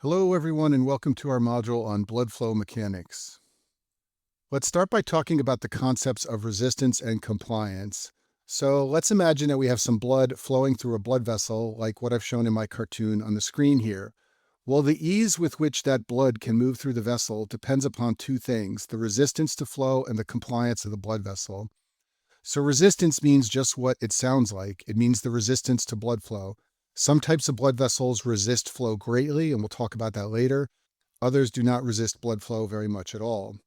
Hello, everyone, and welcome to our module on blood flow mechanics. Let's start by talking about the concepts of resistance and compliance. So let's imagine that we have some blood flowing through a blood vessel, like what I've shown in my cartoon on the screen here. Well, the ease with which that blood can move through the vessel depends upon two things: the resistance to flow and the compliance of the blood vessel. So resistance means just what it sounds like. It means the resistance to blood flow. Some types of blood vessels resist flow greatly, and we'll talk about that later. Others do not resist blood flow very much at all.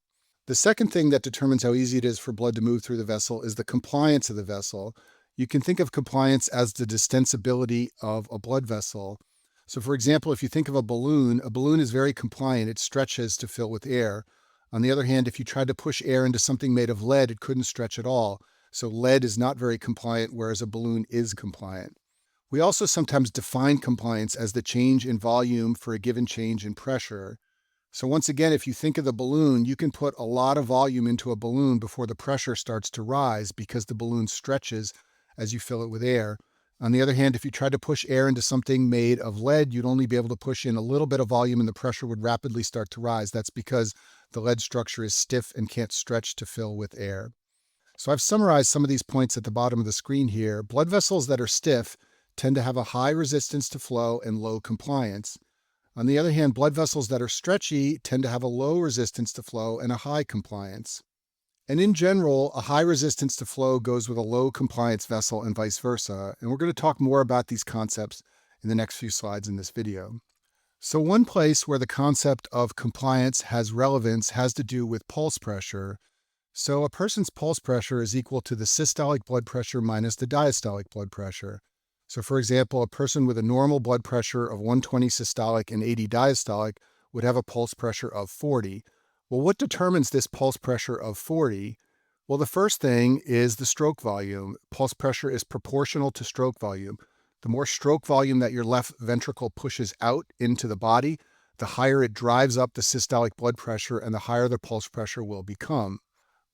The second thing that determines how easy it is for blood to move through the vessel is the compliance of the vessel. You can think of compliance as the distensibility of a blood vessel. So for example, if you think of a balloon is very compliant. It stretches to fill with air. On the other hand, if you tried to push air into something made of lead, it couldn't stretch at all. So lead is not very compliant, whereas a balloon is compliant. We also sometimes define compliance as the change in volume for a given change in pressure. So once again, if you think of the balloon, you can put a lot of volume into a balloon before the pressure starts to rise because the balloon stretches as you fill it with air. On the other hand, if you tried to push air into something made of lead, you'd only be able to push in a little bit of volume and the pressure would rapidly start to rise. That's because the lead structure is stiff and can't stretch to fill with air. So I've summarized some of these points at the bottom of the screen here. Blood vessels that are stiff tend to have a high resistance to flow and low compliance. On the other hand, blood vessels that are stretchy tend to have a low resistance to flow and a high compliance. And in general, a high resistance to flow goes with a low compliance vessel and vice versa. And we're going to talk more about these concepts in the next few slides in this video. So one place where the concept of compliance has relevance has to do with pulse pressure. So a person's pulse pressure is equal to the systolic blood pressure minus the diastolic blood pressure. So for example, a person with a normal blood pressure of 120 systolic and 80 diastolic would have a pulse pressure of 40. Well, what determines this pulse pressure of 40? Well, the first thing is the stroke volume. Pulse pressure is proportional to stroke volume. The more stroke volume that your left ventricle pushes out into the body, the higher it drives up the systolic blood pressure and the higher the pulse pressure will become.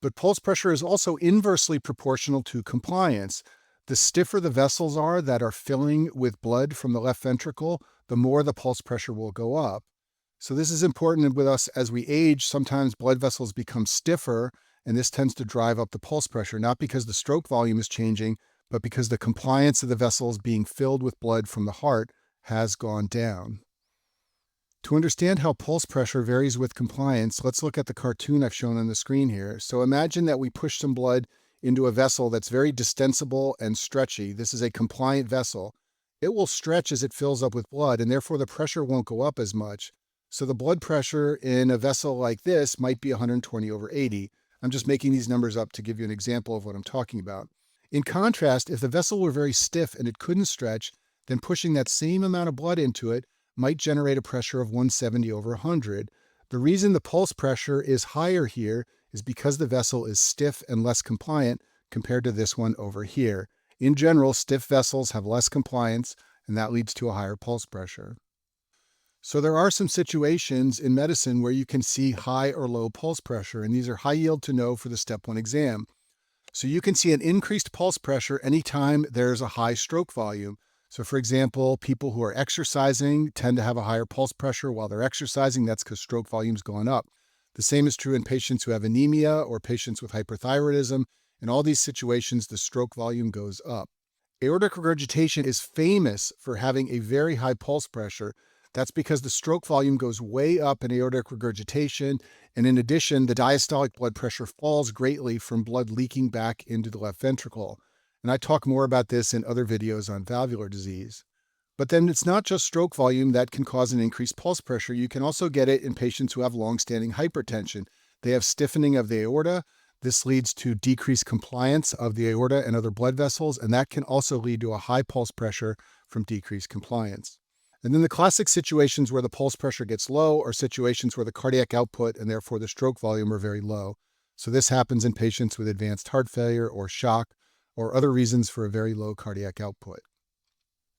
But pulse pressure is also inversely proportional to compliance. The stiffer the vessels are that are filling with blood from the left ventricle, the more the pulse pressure will go up. So this is important with us as we age. Sometimes blood vessels become stiffer, and this tends to drive up the pulse pressure, not because the stroke volume is changing, but because the compliance of the vessels being filled with blood from the heart has gone down. To understand how pulse pressure varies with compliance, let's look at the cartoon I've shown on the screen here. So imagine that we push some blood into a vessel that's very distensible and stretchy. This is a compliant vessel. It will stretch as it fills up with blood, and therefore the pressure won't go up as much. So the blood pressure in a vessel like this might be 120 over 80. I'm just making these numbers up to give you an example of what I'm talking about. In contrast, if the vessel were very stiff and it couldn't stretch, then pushing that same amount of blood into it might generate a pressure of 170 over 100. The reason the pulse pressure is higher here is because the vessel is stiff and less compliant compared to this one over here. In general, stiff vessels have less compliance, and that leads to a higher pulse pressure. So there are some situations in medicine where you can see high or low pulse pressure, and these are high yield to know for the step 1 exam. So you can see an increased pulse pressure anytime there's a high stroke volume. So for example, people who are exercising tend to have a higher pulse pressure while they're exercising. That's because stroke volume's going up. The same is true in patients who have anemia or patients with hyperthyroidism. In all these situations, the stroke volume goes up. Aortic regurgitation is famous for having a very high pulse pressure. That's because the stroke volume goes way up in aortic regurgitation, and in addition, the diastolic blood pressure falls greatly from blood leaking back into the left ventricle. And I talk more about this in other videos on valvular disease. But then it's not just stroke volume that can cause an increased pulse pressure. You can also get it in patients who have long-standing hypertension. They have stiffening of the aorta. This leads to decreased compliance of the aorta and other blood vessels, and that can also lead to a high pulse pressure from decreased compliance. And then the classic situations where the pulse pressure gets low are situations where the cardiac output and therefore the stroke volume are very low. So this happens in patients with advanced heart failure or shock or other reasons for a very low cardiac output.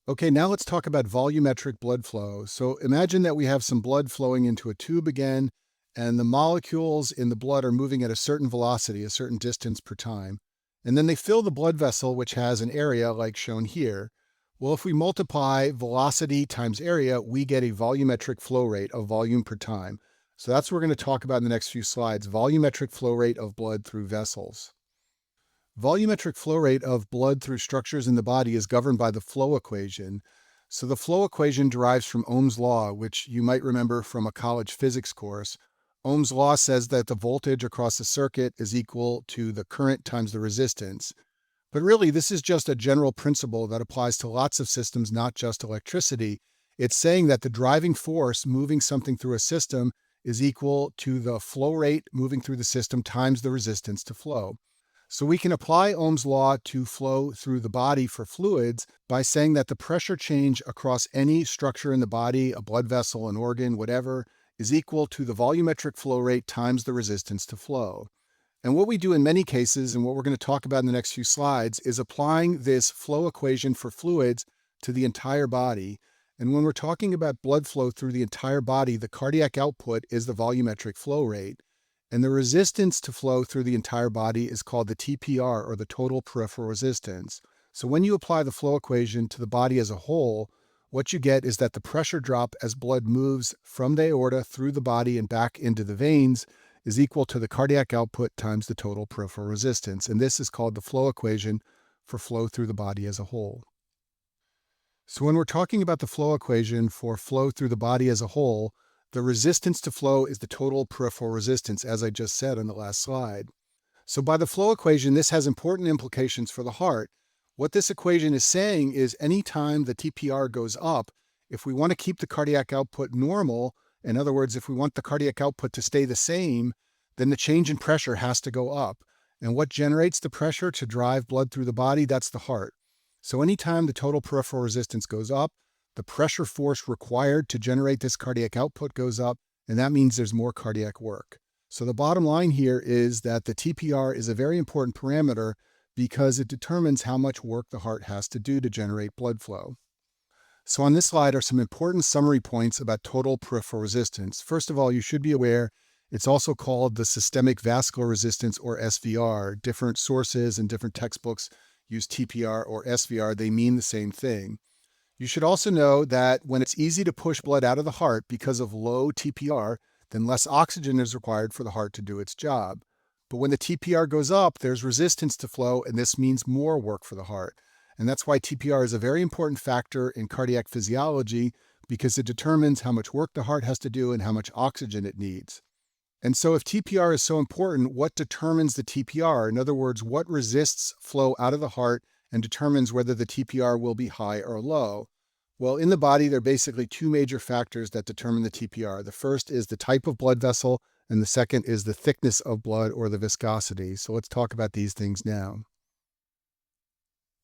Okay, now let's talk about volumetric blood flow. So imagine that we have some blood flowing into a tube again, and the molecules in the blood are moving at a certain velocity, a certain distance per time. And then they fill the blood vessel, which has an area like shown here. Well, if we multiply velocity times area, we get a volumetric flow rate of volume per time. So that's what we're going to talk about in the next few slides, volumetric flow rate of blood through vessels. Volumetric flow rate of blood through structures in the body is governed by the flow equation. So the flow equation derives from Ohm's law, which you might remember from a college physics course. Ohm's law says that the voltage across a circuit is equal to the current times the resistance. But really, this is just a general principle that applies to lots of systems, not just electricity. It's saying that the driving force moving something through a system is equal to the flow rate moving through the system times the resistance to flow. So we can apply Ohm's law to flow through the body for fluids by saying that the pressure change across any structure in the body, a blood vessel, an organ, whatever, is equal to the volumetric flow rate times the resistance to flow. And what we do in many cases, and what we're going to talk about in the next few slides, is applying this flow equation for fluids to the entire body. And when we're talking about blood flow through the entire body, the cardiac output is the volumetric flow rate. And the resistance to flow through the entire body is called the TPR, or the total peripheral resistance. So when you apply the flow equation to the body as a whole, what you get is that the pressure drop as blood moves from the aorta through the body and back into the veins is equal to the cardiac output times the total peripheral resistance. And this is called the flow equation for flow through the body as a whole. So when we're talking about the flow equation for flow through the body as a whole, the resistance to flow is the total peripheral resistance, as I just said on the last slide. So by the flow equation, this has important implications for the heart. What this equation is saying is anytime the TPR goes up, if we want to keep the cardiac output normal, in other words, if we want the cardiac output to stay the same, then the change in pressure has to go up. And what generates the pressure to drive blood through the body? That's the heart. So anytime the total peripheral resistance goes up, the pressure force required to generate this cardiac output goes up, and that means there's more cardiac work. So the bottom line here is that the TPR is a very important parameter because it determines how much work the heart has to do to generate blood flow. So on this slide are some important summary points about total peripheral resistance. First of all, you should be aware it's also called the systemic vascular resistance, or SVR. Different sources and different textbooks use TPR or SVR. They mean the same thing. You should also know that when it's easy to push blood out of the heart because of low TPR, then less oxygen is required for the heart to do its job. But when the TPR goes up, there's resistance to flow, and this means more work for the heart. And that's why TPR is a very important factor in cardiac physiology, because it determines how much work the heart has to do and how much oxygen it needs. And so if TPR is so important, what determines the TPR? In other words, what resists flow out of the heart and determines whether the TPR will be high or low? Well, in the body, there are basically two major factors that determine the TPR. The first is the type of blood vessel, and the second is the thickness of blood, or the viscosity. So let's talk about these things now.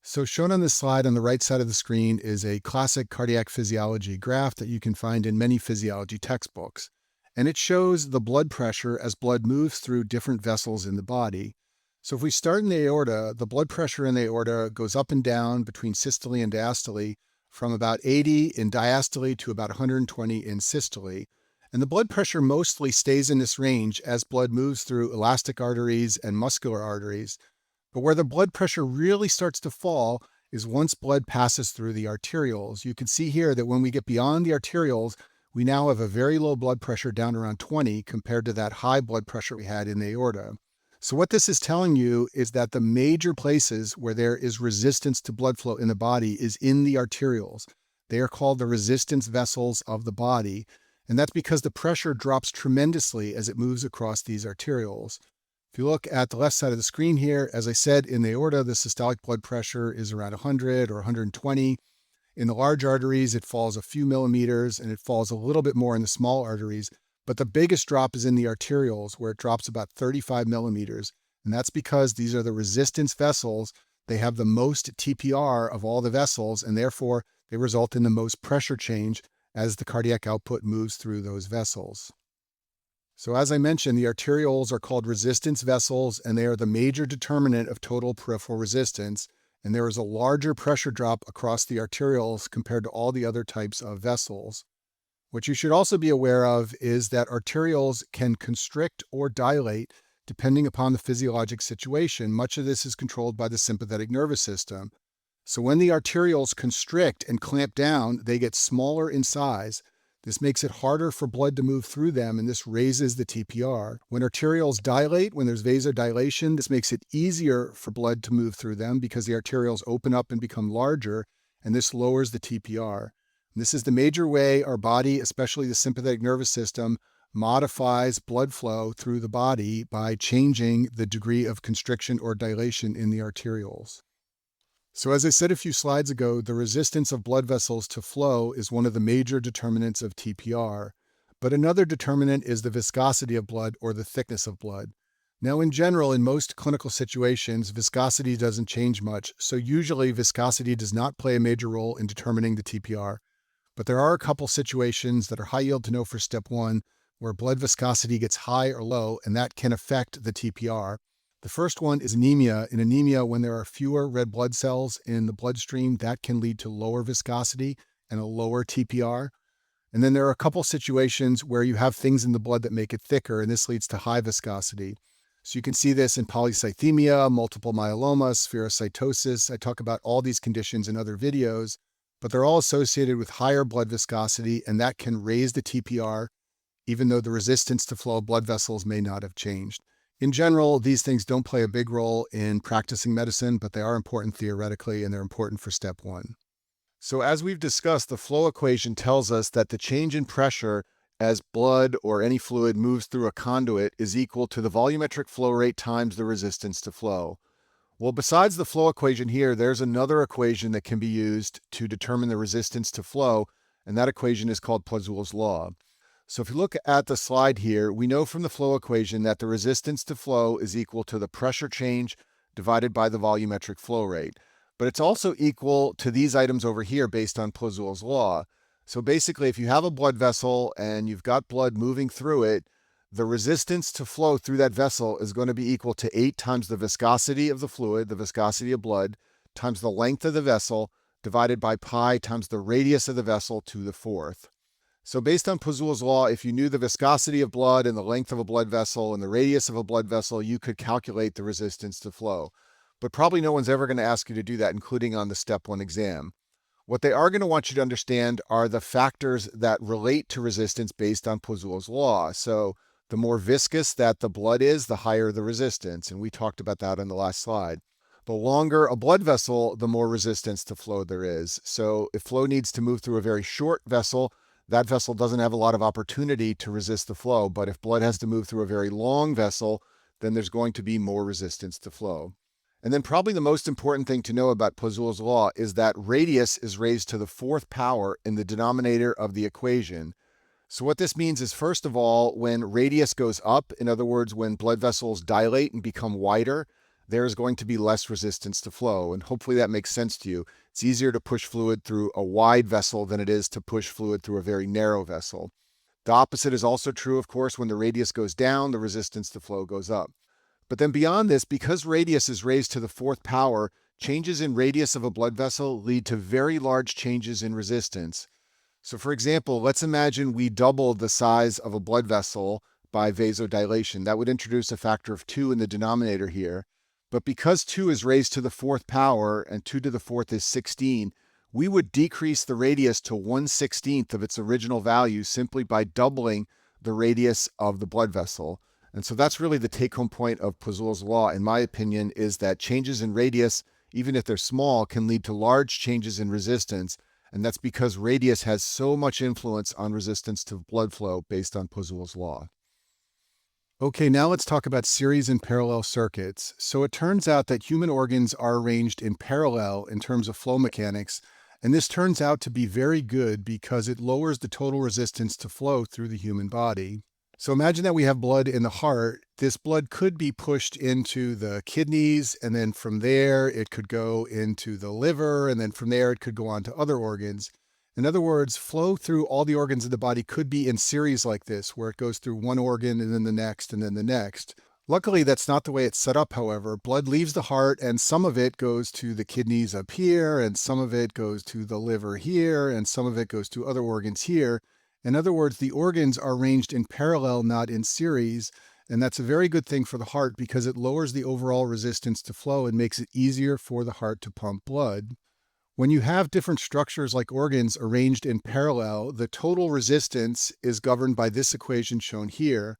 So shown on this slide on the right side of the screen is a classic cardiac physiology graph that you can find in many physiology textbooks. And it shows the blood pressure as blood moves through different vessels in the body. So if we start in the aorta, the blood pressure in the aorta goes up and down between systole and diastole from about 80 in diastole to about 120 in systole. And the blood pressure mostly stays in this range as blood moves through elastic arteries and muscular arteries. But where the blood pressure really starts to fall is once blood passes through the arterioles. You can see here that when we get beyond the arterioles, we now have a very low blood pressure down around 20 compared to that high blood pressure we had in the aorta. So what this is telling you is that the major places where there is resistance to blood flow in the body is in the arterioles. They are called the resistance vessels of the body, and that's because the pressure drops tremendously as it moves across these arterioles. If you look at the left side of the screen here, as I said, in the aorta, the systolic blood pressure is around 100 or 120. In the large arteries, it falls a few millimeters, and it falls a little bit more in the small arteries. But the biggest drop is in the arterioles, where it drops about 35 millimeters. And that's because these are the resistance vessels. They have the most TPR of all the vessels, and therefore they result in the most pressure change as the cardiac output moves through those vessels. So as I mentioned, the arterioles are called resistance vessels, and they are the major determinant of total peripheral resistance. And there is a larger pressure drop across the arterioles compared to all the other types of vessels. What you should also be aware of is that arterioles can constrict or dilate depending upon the physiologic situation. Much of this is controlled by the sympathetic nervous system. So when the arterioles constrict and clamp down, they get smaller in size. This makes it harder for blood to move through them, and this raises the TPR. When arterioles dilate, when there's vasodilation, this makes it easier for blood to move through them because the arterioles open up and become larger, and this lowers the TPR. And this is the major way our body, especially the sympathetic nervous system, modifies blood flow through the body by changing the degree of constriction or dilation in the arterioles. So as I said a few slides ago, the resistance of blood vessels to flow is one of the major determinants of TPR. But another determinant is the viscosity of blood or the thickness of blood. Now, in general, in most clinical situations, viscosity doesn't change much, so usually viscosity does not play a major role in determining the TPR. But there are a couple situations that are high yield to know for step 1, where blood viscosity gets high or low, and that can affect the TPR. The first one is anemia. In anemia, when there are fewer red blood cells in the bloodstream, that can lead to lower viscosity and a lower TPR. And then there are a couple situations where you have things in the blood that make it thicker, and this leads to high viscosity. So you can see this in polycythemia, multiple myeloma, spherocytosis. I talk about all these conditions in other videos, but they're all associated with higher blood viscosity, and that can raise the TPR, even though the resistance to flow of blood vessels may not have changed. In general, these things don't play a big role in practicing medicine, but they are important theoretically, and they're important for step 1. So as we've discussed, the flow equation tells us that the change in pressure as blood or any fluid moves through a conduit is equal to the volumetric flow rate times the resistance to flow. Well, besides the flow equation here, there's another equation that can be used to determine the resistance to flow, and that equation is called Poiseuille's law. So if you look at the slide here, we know from the flow equation that the resistance to flow is equal to the pressure change divided by the volumetric flow rate. But it's also equal to these items over here based on Poiseuille's law. So basically, if you have a blood vessel and you've got blood moving through it, the resistance to flow through that vessel is going to be equal to 8 times the viscosity of the fluid, the viscosity of blood, times the length of the vessel, divided by pi times the radius of the vessel to the 4th. So based on Poiseuille's law, if you knew the viscosity of blood and the length of a blood vessel and the radius of a blood vessel, you could calculate the resistance to flow. But probably no one's ever going to ask you to do that, including on the step 1 exam. What they are going to want you to understand are the factors that relate to resistance based on Poiseuille's law. So the more viscous that the blood is, the higher the resistance. And we talked about that on the last slide. The longer a blood vessel, the more resistance to flow there is. So if flow needs to move through a very short vessel, that vessel doesn't have a lot of opportunity to resist the flow. But if blood has to move through a very long vessel, then there's going to be more resistance to flow. And then probably the most important thing to know about Poiseuille's law is that radius is raised to the 4th power in the denominator of the equation. So what this means is, first of all, when radius goes up, in other words, when blood vessels dilate and become wider, there's going to be less resistance to flow. And hopefully that makes sense to you. It's easier to push fluid through a wide vessel than it is to push fluid through a very narrow vessel. The opposite is also true, of course. When the radius goes down, the resistance to flow goes up. But then beyond this, because radius is raised to the 4th power, changes in radius of a blood vessel lead to very large changes in resistance. So for example, let's imagine we doubled the size of a blood vessel by vasodilation. That would introduce a factor of 2 in the denominator here. But because 2 is raised to the 4th power and 2 to the 4th is 16, we would decrease the radius to 1/16 of its original value simply by doubling the radius of the blood vessel. And so that's really the take-home point of Poiseuille's law, in my opinion, is that changes in radius, even if they're small, can lead to large changes in resistance. And that's because radius has so much influence on resistance to blood flow based on Poiseuille's law. Okay, now let's talk about series and parallel circuits. So it turns out that human organs are arranged in parallel in terms of flow mechanics, and this turns out to be very good because it lowers the total resistance to flow through the human body. So imagine that we have blood in the heart. This blood could be pushed into the kidneys, and then from there it could go into the liver, and then from there it could go on to other organs. In other words, flow through all the organs of the body could be in series like this, where it goes through one organ and then the next and then the next. Luckily, that's not the way it's set up, however. Blood leaves the heart, and some of it goes to the kidneys up here, and some of it goes to the liver here, and some of it goes to other organs here. In other words, the organs are arranged in parallel, not in series, and that's a very good thing for the heart because it lowers the overall resistance to flow and makes it easier for the heart to pump blood. When you have different structures like organs arranged in parallel, the total resistance is governed by this equation shown here.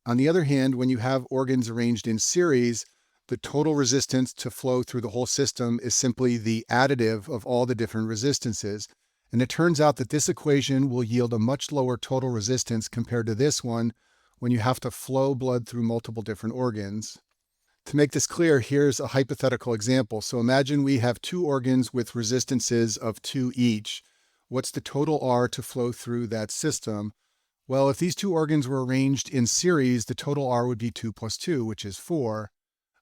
On the other hand, when you have organs arranged in series, the total resistance to flow through the whole system is simply the additive of all the different resistances. And it turns out that this equation will yield a much lower total resistance compared to this one when you have to flow blood through multiple different organs. To make this clear, here's a hypothetical example. So imagine we have two organs with resistances of 2 each. What's the total R to flow through that system? Well, if these two organs were arranged in series, the total R would be 2 plus 2, which is 4.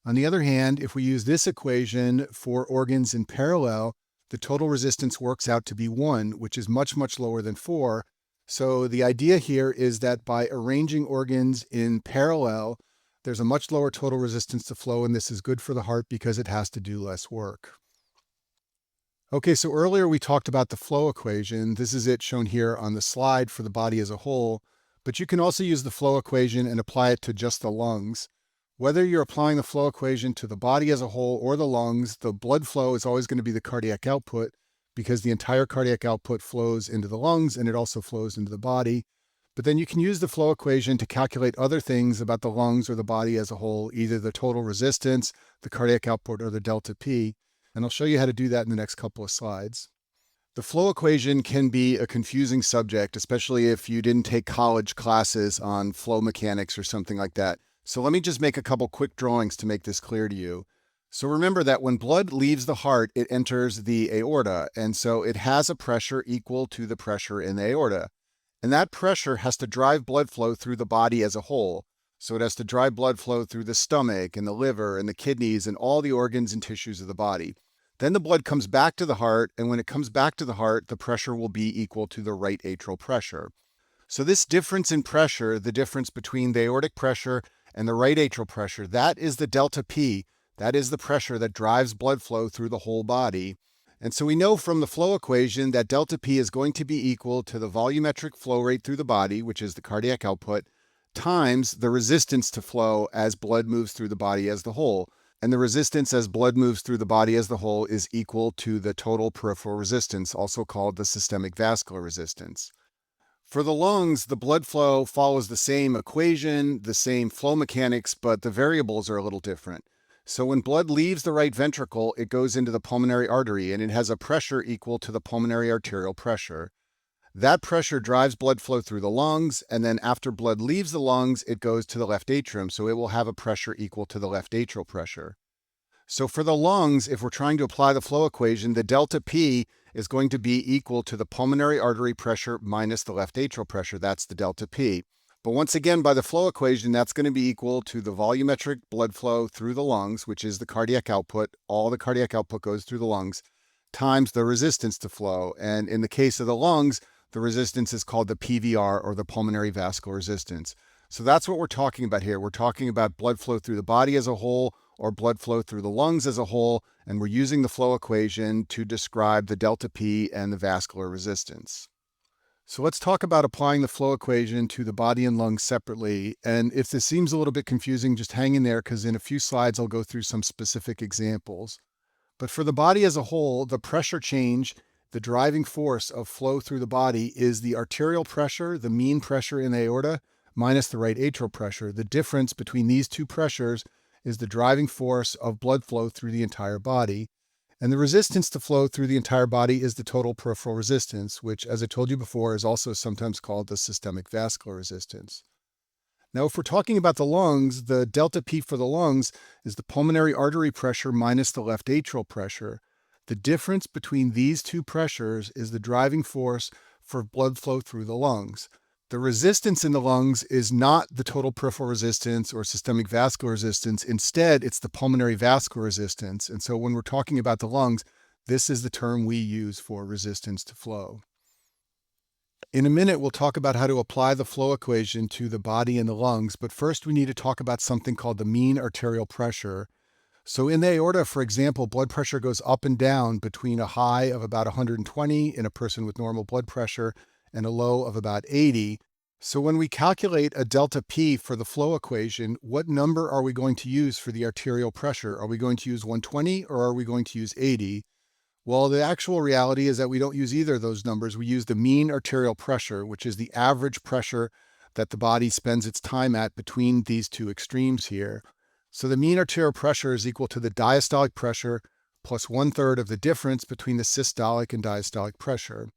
On the other hand, if we use this equation for organs in parallel, the total resistance works out to be 1, which is much, much lower than 4. So the idea here is that by arranging organs in parallel, there's a much lower total resistance to flow, and this is good for the heart because it has to do less work. Okay, so earlier we talked about the flow equation. This is it shown here on the slide for the body as a whole, but you can also use the flow equation and apply it to just the lungs. Whether you're applying the flow equation to the body as a whole or the lungs, the blood flow is always going to be the cardiac output because the entire cardiac output flows into the lungs and it also flows into the body. But then you can use the flow equation to calculate other things about the lungs or the body as a whole, either the total resistance, the cardiac output, or the delta P. And I'll show you how to do that in the next couple of slides. The flow equation can be a confusing subject, especially if you didn't take college classes on flow mechanics or something like that. So let me just make a couple quick drawings to make this clear to you. So remember that when blood leaves the heart, it enters the aorta, and so it has a pressure equal to the pressure in the aorta. And that pressure has to drive blood flow through the body as a whole. So it has to drive blood flow through the stomach and the liver and the kidneys and all the organs and tissues of the body. Then the blood comes back to the heart, and when it comes back to the heart, the pressure will be equal to the right atrial pressure. So this difference in pressure, the difference between the aortic pressure and the right atrial pressure, that is the delta P. That is the pressure that drives blood flow through the whole body. And so we know from the flow equation that delta P is going to be equal to the volumetric flow rate through the body, which is the cardiac output, times the resistance to flow as blood moves through the body as the whole. And the resistance as blood moves through the body as the whole is equal to the total peripheral resistance, also called the systemic vascular resistance. For the lungs, the blood flow follows the same equation, the same flow mechanics, but the variables are a little different. So when blood leaves the right ventricle, it goes into the pulmonary artery, and it has a pressure equal to the pulmonary arterial pressure. That pressure drives blood flow through the lungs, and then after blood leaves the lungs, it goes to the left atrium, so it will have a pressure equal to the left atrial pressure. So for the lungs, if we're trying to apply the flow equation, the delta P is going to be equal to the pulmonary artery pressure minus the left atrial pressure. That's the delta P. But once again, by the flow equation, that's going to be equal to the volumetric blood flow through the lungs, which is the cardiac output. All the cardiac output goes through the lungs, times the resistance to flow. And in the case of the lungs, the resistance is called the PVR, or the pulmonary vascular resistance. So that's what we're talking about here. We're talking about blood flow through the body as a whole, or blood flow through the lungs as a whole, and we're using the flow equation to describe the delta P and the vascular resistance. So let's talk about applying the flow equation to the body and lungs separately. And if this seems a little bit confusing, just hang in there, because in a few slides I'll go through some specific examples. But for the body as a whole, the pressure change, the driving force of flow through the body, is the arterial pressure, the mean pressure in the aorta, minus the right atrial pressure. The difference between these two pressures is the driving force of blood flow through the entire body. And the resistance to flow through the entire body is the total peripheral resistance, which, as I told you before, is also sometimes called the systemic vascular resistance. Now, if we're talking about the lungs, the delta P for the lungs is the pulmonary artery pressure minus the left atrial pressure. The difference between these two pressures is the driving force for blood flow through the lungs. The resistance in the lungs is not the total peripheral resistance or systemic vascular resistance. Instead, it's the pulmonary vascular resistance. And so when we're talking about the lungs, this is the term we use for resistance to flow. In a minute, we'll talk about how to apply the flow equation to the body and the lungs, but first we need to talk about something called the mean arterial pressure. So in the aorta, for example, blood pressure goes up and down between a high of about 120 in a person with normal blood pressure and a low of about 80. So when we calculate a delta P for the flow equation, what number are we going to use for the arterial pressure? Are we going to use 120 or are we going to use 80? Well, the actual reality is that we don't use either of those numbers. We use the mean arterial pressure, which is the average pressure that the body spends its time at between these two extremes here. So the mean arterial pressure is equal to the diastolic pressure plus 1/3 of the difference between the systolic and diastolic pressure.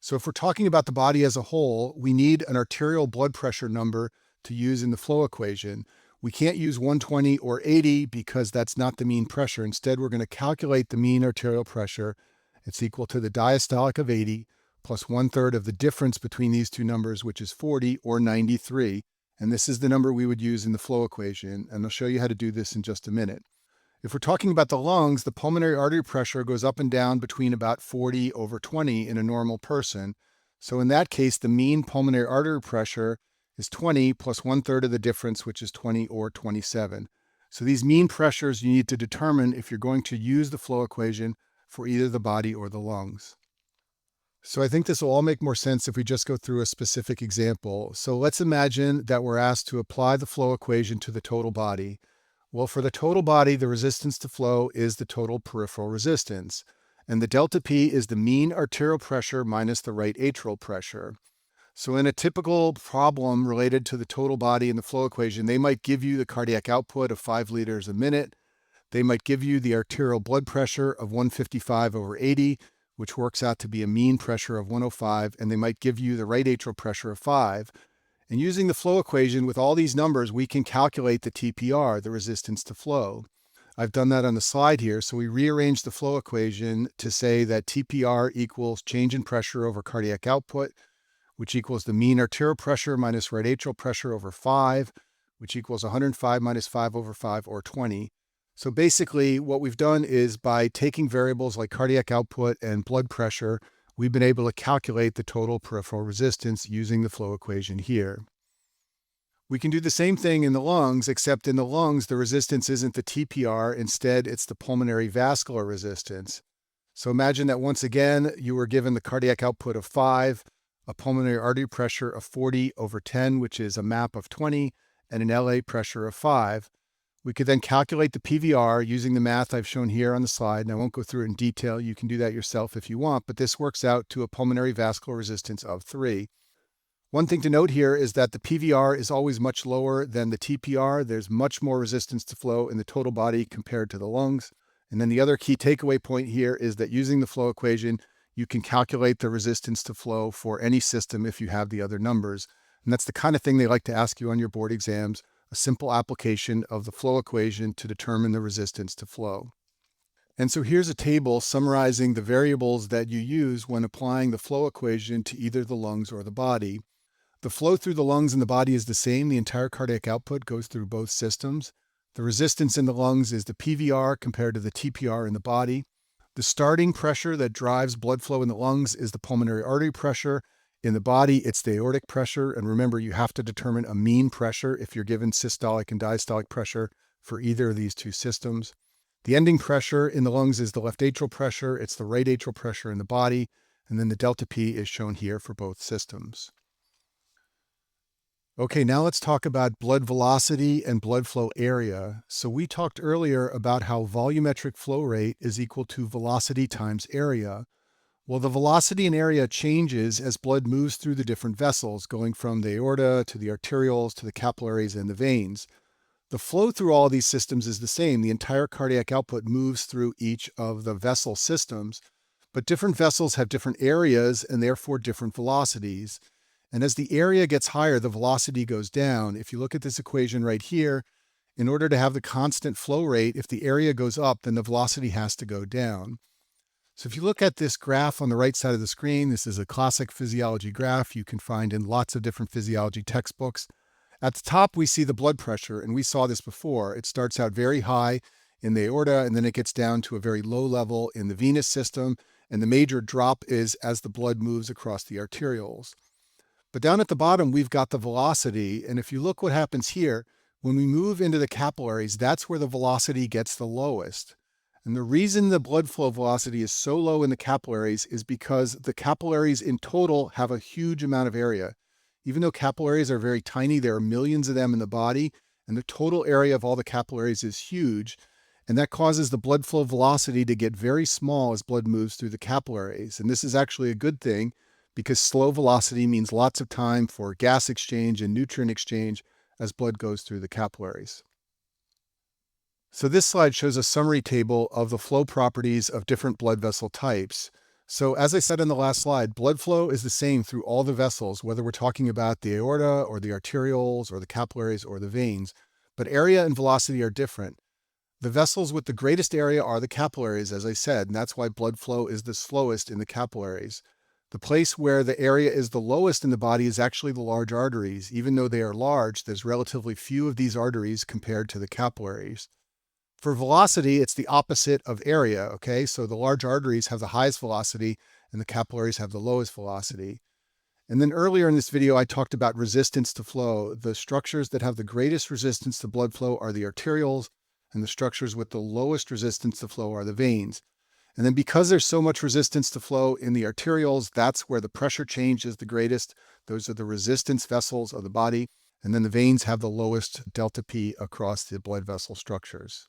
So if we're talking about the body as a whole, we need an arterial blood pressure number to use in the flow equation. We can't use 120 or 80 because that's not the mean pressure. Instead, we're going to calculate the mean arterial pressure. It's equal to the diastolic of 80 plus 1/3 of the difference between these two numbers, which is 40 or 93. And this is the number we would use in the flow equation. And I'll show you how to do this in just a minute. If we're talking about the lungs, the pulmonary artery pressure goes up and down between about 40/20 in a normal person. So in that case, the mean pulmonary artery pressure is 20 plus 1/3 of the difference, which is 20 or 27. So these mean pressures you need to determine if you're going to use the flow equation for either the body or the lungs. So I think this will all make more sense if we just go through a specific example. So let's imagine that we're asked to apply the flow equation to the total body. Well, for the total body, the resistance to flow is the total peripheral resistance. And the delta P is the mean arterial pressure minus the right atrial pressure. So in a typical problem related to the total body and the flow equation, they might give you the cardiac output of 5 liters a minute. They might give you the arterial blood pressure of 155/80, which works out to be a mean pressure of 105, and they might give you the right atrial pressure of 5. And using the flow equation with all these numbers, we can calculate the TPR, the resistance to flow. I've done that on the slide here. So we rearranged the flow equation to say that TPR equals change in pressure over cardiac output, which equals the mean arterial pressure minus right atrial pressure over 5, which equals 105 minus 5/5, or 20. So basically, what we've done is by taking variables like cardiac output and blood pressure, we've been able to calculate the total peripheral resistance using the flow equation here. We can do the same thing in the lungs, except in the lungs, the resistance isn't the TPR. Instead, it's the pulmonary vascular resistance. So imagine that once again, you were given the cardiac output of 5, a pulmonary artery pressure of 40/10, which is a map of 20, and an LA pressure of 5. We could then calculate the PVR using the math I've shown here on the slide, and I won't go through it in detail. You can do that yourself if you want, but this works out to a pulmonary vascular resistance of 3. One thing to note here is that the PVR is always much lower than the TPR. There's much more resistance to flow in the total body compared to the lungs. And then the other key takeaway point here is that using the flow equation, you can calculate the resistance to flow for any system if you have the other numbers. And that's the kind of thing they like to ask you on your board exams, a simple application of the flow equation to determine the resistance to flow. And so here's a table summarizing the variables that you use when applying the flow equation to either the lungs or the body. The flow through the lungs and the body is the same. The entire cardiac output goes through both systems. The resistance in the lungs is the PVR compared to the TPR in the body. The starting pressure that drives blood flow in the lungs is the pulmonary artery pressure. In the body, it's the aortic pressure. And remember, you have to determine a mean pressure if you're given systolic and diastolic pressure for either of these two systems. The ending pressure in the lungs is the left atrial pressure. It's the right atrial pressure in the body. And then the delta P is shown here for both systems. Okay, now let's talk about blood velocity and blood flow area. So we talked earlier about how volumetric flow rate is equal to velocity times area. Well, the velocity and area changes as blood moves through the different vessels, going from the aorta to the arterioles to the capillaries and the veins. The flow through all of these systems is the same. The entire cardiac output moves through each of the vessel systems, but different vessels have different areas and therefore different velocities. And as the area gets higher, the velocity goes down. If you look at this equation right here, in order to have the constant flow rate, if the area goes up, then the velocity has to go down. So if you look at this graph on the right side of the screen, this is a classic physiology graph you can find in lots of different physiology textbooks. At the top, we see the blood pressure, and we saw this before. It starts out very high in the aorta, and then it gets down to a very low level in the venous system, and the major drop is as the blood moves across the arterioles. But down at the bottom, we've got the velocity, and if you look what happens here, when we move into the capillaries, that's where the velocity gets the lowest. And the reason the blood flow velocity is so low in the capillaries is because the capillaries in total have a huge amount of area. Even though capillaries are very tiny, there are millions of them in the body, and the total area of all the capillaries is huge. And that causes the blood flow velocity to get very small as blood moves through the capillaries. And this is actually a good thing because slow velocity means lots of time for gas exchange and nutrient exchange as blood goes through the capillaries. So this slide shows a summary table of the flow properties of different blood vessel types. So as I said in the last slide, blood flow is the same through all the vessels, whether we're talking about the aorta or the arterioles or the capillaries or the veins, but area and velocity are different. The vessels with the greatest area are the capillaries, as I said, and that's why blood flow is the slowest in the capillaries. The place where the area is the lowest in the body is actually the large arteries. Even though they are large, there's relatively few of these arteries compared to the capillaries. For velocity, it's the opposite of area, okay? So the large arteries have the highest velocity and the capillaries have the lowest velocity. And then earlier in this video, I talked about resistance to flow. The structures that have the greatest resistance to blood flow are the arterioles, and the structures with the lowest resistance to flow are the veins. And then because there's so much resistance to flow in the arterioles, that's where the pressure change is the greatest. Those are the resistance vessels of the body. And then the veins have the lowest delta P across the blood vessel structures.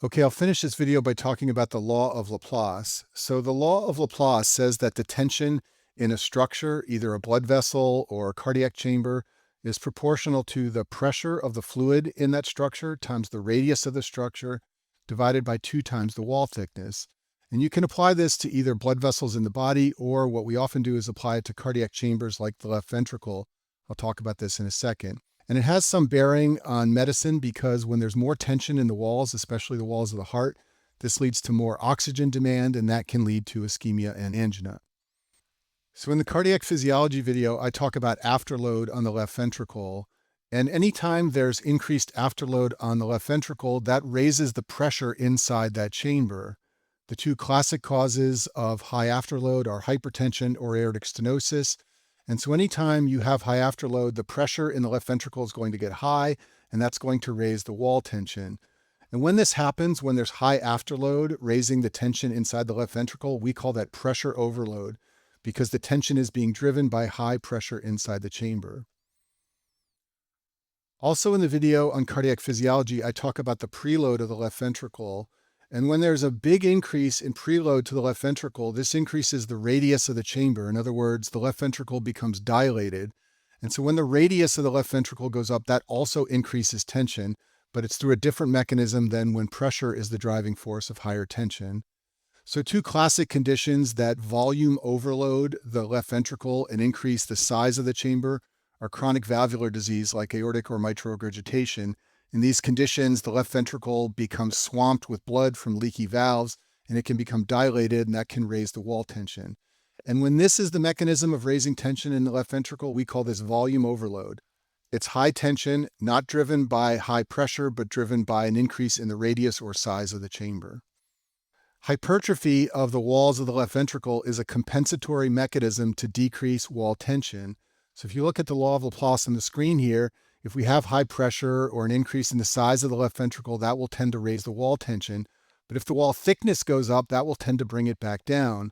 Okay, I'll finish this video by talking about the law of Laplace. So the law of Laplace says that the tension in a structure, either a blood vessel or a cardiac chamber, is proportional to the pressure of the fluid in that structure times the radius of the structure divided by 2 times the wall thickness. And you can apply this to either blood vessels in the body, or what we often do is apply it to cardiac chambers like the left ventricle. I'll talk about this in a second. And it has some bearing on medicine because when there's more tension in the walls, especially the walls of the heart, this leads to more oxygen demand, and that can lead to ischemia and angina. So in the cardiac physiology video, I talk about afterload on the left ventricle. And anytime there's increased afterload on the left ventricle, that raises the pressure inside that chamber. The two classic causes of high afterload are hypertension or aortic stenosis. And so anytime you have high afterload, the pressure in the left ventricle is going to get high, and that's going to raise the wall tension. And when this happens, when there's high afterload raising the tension inside the left ventricle, we call that pressure overload because the tension is being driven by high pressure inside the chamber. Also in the video on cardiac physiology, I talk about the preload of the left ventricle. And when there's a big increase in preload to the left ventricle, this increases the radius of the chamber. In other words, the left ventricle becomes dilated. And so when the radius of the left ventricle goes up, that also increases tension, but it's through a different mechanism than when pressure is the driving force of higher tension. So two classic conditions that volume overload the left ventricle and increase the size of the chamber are chronic valvular disease like aortic or mitral regurgitation. In these conditions, the left ventricle becomes swamped with blood from leaky valves, and it can become dilated, and that can raise the wall tension. And when this is the mechanism of raising tension in the left ventricle, we call this volume overload. It's high tension, not driven by high pressure, but driven by an increase in the radius or size of the chamber. Hypertrophy of the walls of the left ventricle is a compensatory mechanism to decrease wall tension. So if you look at the law of Laplace on the screen here, if we have high pressure or an increase in the size of the left ventricle, that will tend to raise the wall tension. But if the wall thickness goes up, that will tend to bring it back down.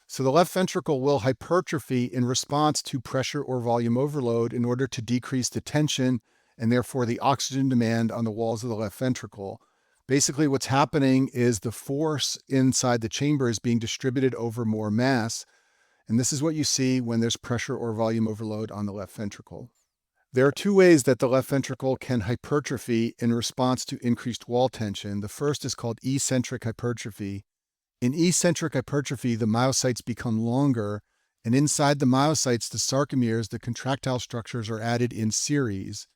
So the left ventricle will hypertrophy in response to pressure or volume overload in order to decrease the tension and therefore the oxygen demand on the walls of the left ventricle. Basically, what's happening is the force inside the chamber is being distributed over more mass. And this is what you see when there's pressure or volume overload on the left ventricle. There are two ways that the left ventricle can hypertrophy in response to increased wall tension. The first is called eccentric hypertrophy. In eccentric hypertrophy, the myocytes become longer, and inside the myocytes, the sarcomeres, the contractile structures, are added in series.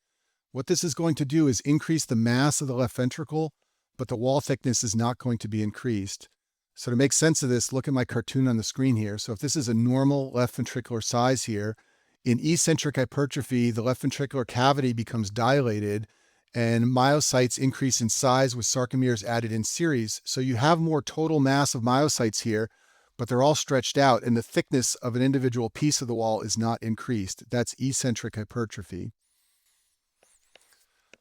What this is going to do is increase the mass of the left ventricle, but the wall thickness is not going to be increased. So to make sense of this, look at my cartoon on the screen here. So if this is a normal left ventricular size here, in eccentric hypertrophy, the left ventricular cavity becomes dilated and myocytes increase in size with sarcomeres added in series. So you have more total mass of myocytes here, but they're all stretched out and the thickness of an individual piece of the wall is not increased. That's eccentric hypertrophy.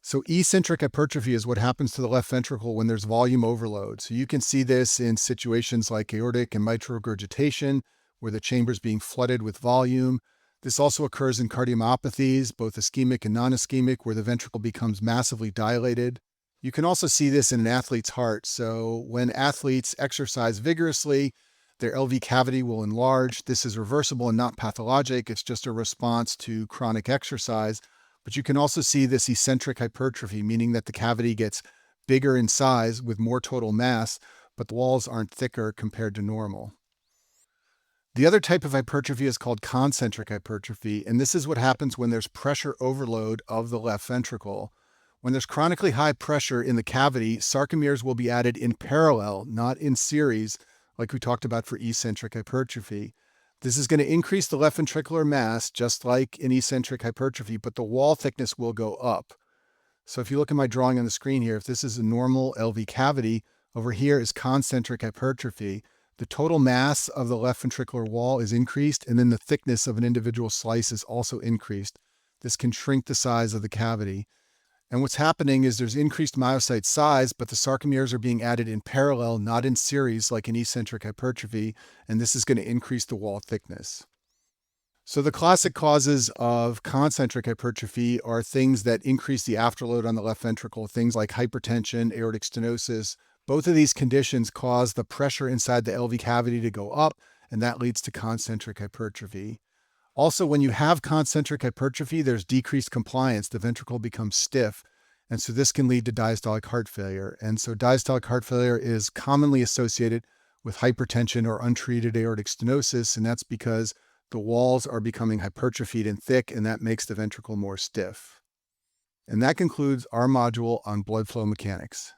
So eccentric hypertrophy is what happens to the left ventricle when there's volume overload. So you can see this in situations like aortic and mitral regurgitation, where the chamber is being flooded with volume. This also occurs in cardiomyopathies, both ischemic and non-ischemic, where the ventricle becomes massively dilated. You can also see this in an athlete's heart. So when athletes exercise vigorously, their LV cavity will enlarge. This is reversible and not pathologic. It's just a response to chronic exercise. But you can also see this eccentric hypertrophy, meaning that the cavity gets bigger in size with more total mass, but the walls aren't thicker compared to normal. The other type of hypertrophy is called concentric hypertrophy, and this is what happens when there's pressure overload of the left ventricle. When there's chronically high pressure in the cavity, sarcomeres will be added in parallel, not in series, like we talked about for eccentric hypertrophy. This is going to increase the left ventricular mass, just like in eccentric hypertrophy, but the wall thickness will go up. So if you look at my drawing on the screen here, if this is a normal LV cavity, over here is concentric hypertrophy. The total mass of the left ventricular wall is increased, and then the thickness of an individual slice is also increased. This can shrink the size of the cavity. And what's happening is there's increased myocyte size, but the sarcomeres are being added in parallel, not in series like in eccentric hypertrophy, and this is going to increase the wall thickness. So the classic causes of concentric hypertrophy are things that increase the afterload on the left ventricle, things like hypertension, aortic stenosis. Both of these conditions cause the pressure inside the LV cavity to go up, and that leads to concentric hypertrophy. Also, when you have concentric hypertrophy, there's decreased compliance. The ventricle becomes stiff, and so this can lead to diastolic heart failure. And so diastolic heart failure is commonly associated with hypertension or untreated aortic stenosis, and that's because the walls are becoming hypertrophied and thick, and that makes the ventricle more stiff. And that concludes our module on blood flow mechanics.